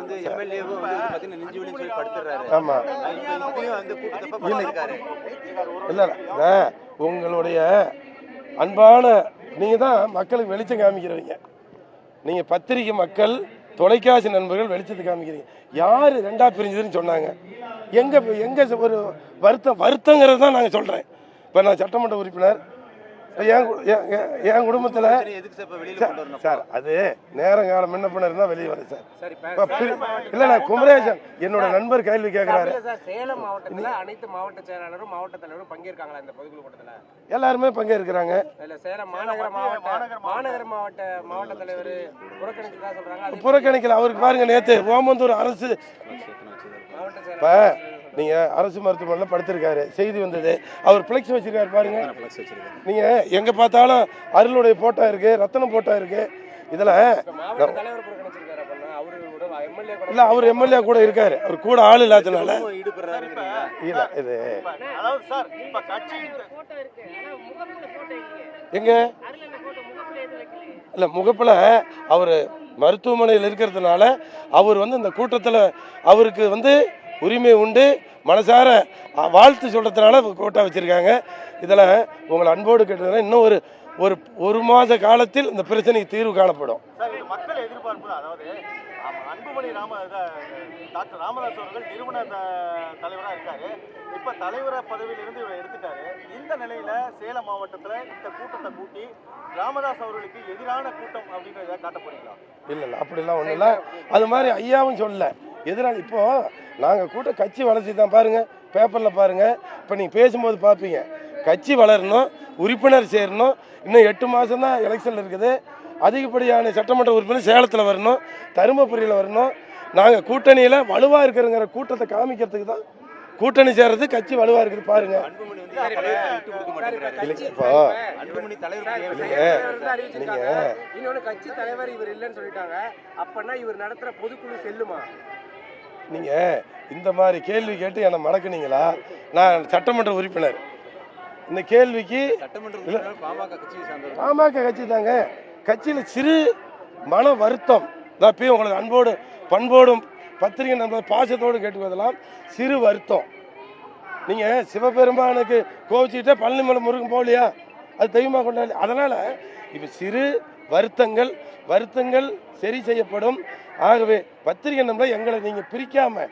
வந்து எம்எல்ஏவும் வந்து பாத்தீங்கன்னா நெஞ்சு வலி சொல்லி படுத்துறாரு. ஆமா இப்பயும் வந்து கூட்டத்தப்ப பண்ணிருக்காரு. இல்ல உங்களுடைய அன்பான நீங்க தான் மக்களுக்கு வெளிச்சம் காமிக்கிறவங்க. நீங்க பத்திரிகை மக்கள் தொலைக்காட்சி நண்பர்கள் வெளிச்சத்தை காமிக்கிறீங்க. யாரு ரெண்டா பிரிஞ்சதுன்னு சொன்னாங்க. எங்க ஒரு வருத்தங்கிறது தான் நாங்க சொல்றேன். இப்ப நான் சட்டமன்ற உறுப்பினர், என் குடும்பத்துல சார் அது நேரங்காலம் முன்ன பண்ண இருந்தா வெளியே வருது சார். இல்ல குமரேசன் என்னோட நண்பர் கேள்வி கேட்கிறாரு. சேலம் மாவட்டத்துல அனைத்து மாவட்ட செயலாளரும் மாவட்ட தலைவரும் பங்கேற்காங்களா இந்த பொதுக்குழு கூட்டத்துல? எல்லாருமே பங்கேற்கிறாங்க. இல்ல சேலம் மாநகர மாவட்ட தலைவர் புறக்கணிக்கிறதா சொல்றாங்க. புறக்கணிக்கல. அவருக்கு பாருங்க நேத்து ஓமந்தூர் அரசு இப்ப நீங்க அரசு மருத்துவமனையில் படுத்திருக்காரு, செய்தி வந்தது. அவர் பிளெக்ஸ் வச்சிருக்காரு பாருங்க. நீங்க எங்க பார்த்தாலும் அருளுடைய போட்டோ இருக்கு, ரத்தனம் போட்டோ இருக்கு. இதுல இல்ல அவர் எம்எல்ஏ கூட இருக்காரு. அவர் கூட ஆள் இல்லாதனால இல்ல இது எங்க இல்ல முகப்புல அவரு மருத்துவமனையில் இருக்கிறதுனால அவர் வந்து இந்த கூட்டத்தில் அவருக்கு வந்து உரிமை உண்டு. மனசார வாழ்த்து சொல்றதுனால கோட்டா வச்சிருக்காங்க. இதில் உங்களை அன்போடு கேட்டதுன்னா இன்னும் ஒரு மாத காலத்தில் இந்த பிரச்சனைக்கு தீர்வு காணப்படும். மக்கள் எதிர்பார்ப்பு அதாவது அன்புமணி டாக்டர் ராமதாஸ் அவர்கள் நிறுவன தலைவராக இருக்காரு. இப்ப தலைவர பதவியிலிருந்து இவரை எடுத்துட்டாரு. இந்த நிலையில சேலம் மாவட்டத்தில் இந்த கூட்டத்தை கூட்டி ராமதாஸ் அவர்களுக்கு எதிரான கூட்டம் அப்படின்றத காட்ட போறீங்களா? இல்ல அப்படிலாம் ஒண்ணும் இல்ல. அது மாதிரி ஐயாவும் சொல்லல எதிரான. இப்போ நாங்க கூட்ட கட்சி வளர்ச்சி தான் பாருங்க, பேப்பர்ல பாருங்க. இப்ப நீங்க பேசும்போது பாப்பீங்க கட்சி வளரணும், உறுப்பினர் சேரணும். இன்னும் 8 மாசம் தான் எலெக்ஷன் இருக்குது. அதிகப்படியான சட்டமன்ற உறுப்பினர் சேலத்தில் வரணும், தருமபுரியில் வரணும். நாங்கள் கூட்டணியில் வலுவாக இருக்கிறங்கிற கூட்டத்தை காமிக்கிறதுக்கு தான் கூட்டணி சேர்றது. கட்சி வலுவாக இருக்குது பாருங்க. கட்சி தலைவர் இவர் இல்லைன்னு சொல்லிட்டாங்க. அப்பனா இவர் நடத்துற பொதுக்குழு செல்லுமா? நீங்க இந்த மாதிரி கேள்வி கேட்டு என்னை மடக்குனீங்களா? நான் சட்டமன்ற உறுப்பினர். இந்த கேள்விக்கு பாமக கட்சி தாங்க. கட்சியில் சிறு மன வருத்தம் தான். இப்பயும் உங்களுக்கு அன்போடு பண்போடும் பத்திரிகை நண்பர் பாசத்தோடு கேட்டுக்கொள்ளலாம். சிறு வருத்தம். நீங்க சிவபெருமானுக்கு கோவிச்சுக்கிட்ட பழனிமலை முருகன் போகலையா? அது தெய்வமாக கொண்டாடி. அதனால இப்ப சிறு வருத்தங்கள் சரி செய்யப்படும். ஆகவே பத்திரிகை நண்பர் எங்களை நீங்க பிரிக்காம